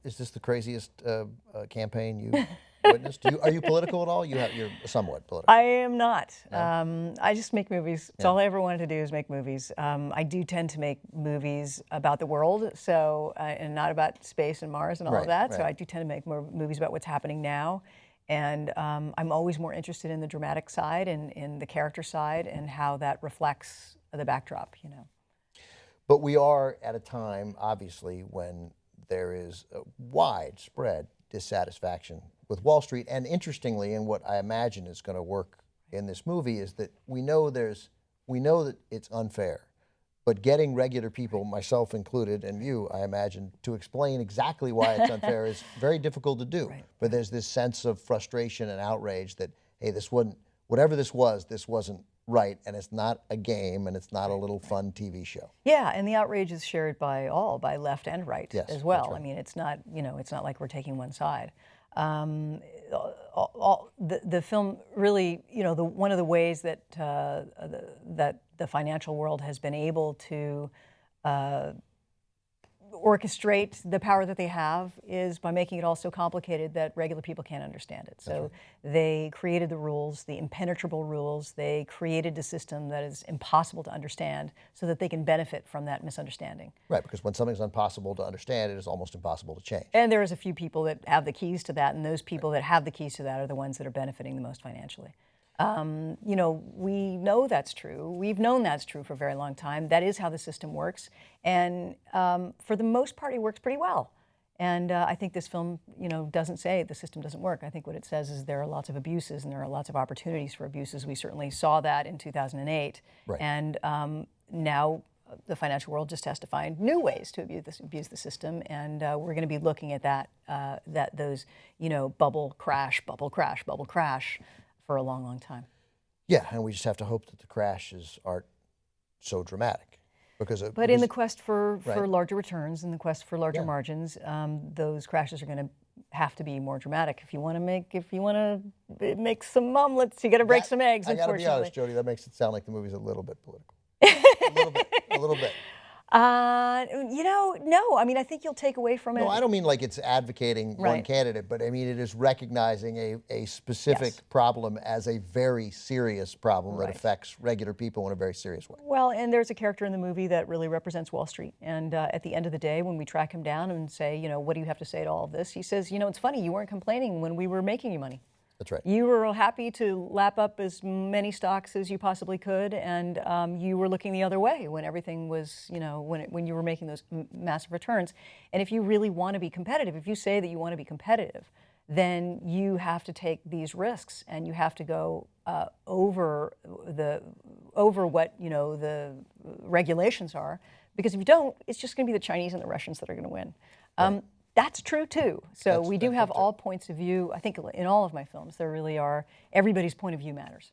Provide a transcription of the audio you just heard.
is this the craziest campaign you witnessed? Are you political at all? You're somewhat political. I am not. No? I just make movies. It's all I ever wanted to do is make movies. I do tend to make movies about the world, so and not about space and Mars and all of that. Right. So I do tend to make more movies about what's happening now. And I'm always more interested in the dramatic side and in the character side and how that reflects the backdrop, you know. But we are at a time, obviously, when there is a widespread dissatisfaction with Wall Street. And interestingly, and what I imagine is going to work in this movie is that we know that it's unfair. But getting regular people, myself included, and you, I imagine, to explain exactly why it's unfair is very difficult to do. Right. But there's this sense of frustration and outrage that, hey, whatever this wasn't right, and it's not a game, and it's not a little fun TV show. Yeah, and the outrage is shared by all, by left and right as well. That's right. I mean, it's not, it's not like we're taking one side. The film really, one of the ways that that the financial world has been able to orchestrate the power that they have is by making it all so complicated that regular people can't understand it. So they created the rules, the impenetrable rules. They created a system that is impossible to understand so that they can benefit from that misunderstanding. Right, because when something's impossible to understand, it is almost impossible to change. And there's a few people that have the keys to that, and those people that have the keys to that are the ones that are benefiting the most financially. We know that's true. We've known that's true for a very long time. That is how the system works. And for the most part, it works pretty well. And I think this film, doesn't say the system doesn't work. I think what it says is there are lots of abuses and there are lots of opportunities for abuses. We certainly saw that in 2008. Right. And now the financial world just has to find new ways to abuse the system. And we're going to be looking at those, bubble crash for a long, long time. Yeah, and we just have to hope that the crashes aren't so dramatic. But in the quest for Right. larger returns, in the quest for larger margins, those crashes are going to have to be more dramatic. If you want to make some omelets, you got to break some eggs. I got to be unfortunately. honest, Jodie, that makes it sound like the movie's a little bit political. A little bit. No. I mean, I think you'll take away from it. No, I don't mean like it's advocating one Right. candidate, but I mean it is recognizing a specific problem as a very serious problem that Right. affects regular people in a very serious way. Well, and there's a character in the movie that really represents Wall Street. And at the end of the day, when we track him down and say, what do you have to say to all of this? He says, it's funny, you weren't complaining when we were making you money. That's right. You were happy to lap up as many stocks as you possibly could, and you were looking the other way when everything was, when you were making those massive returns. And if you really want to be competitive, if you say that you want to be competitive, then you have to take these risks, and you have to go over what the regulations are. Because if you don't, it's just going to be the Chinese and the Russians that are going to win. Right. That's true too. So we do have all points of view. I think in all of my films there really are. Everybody's point of view matters.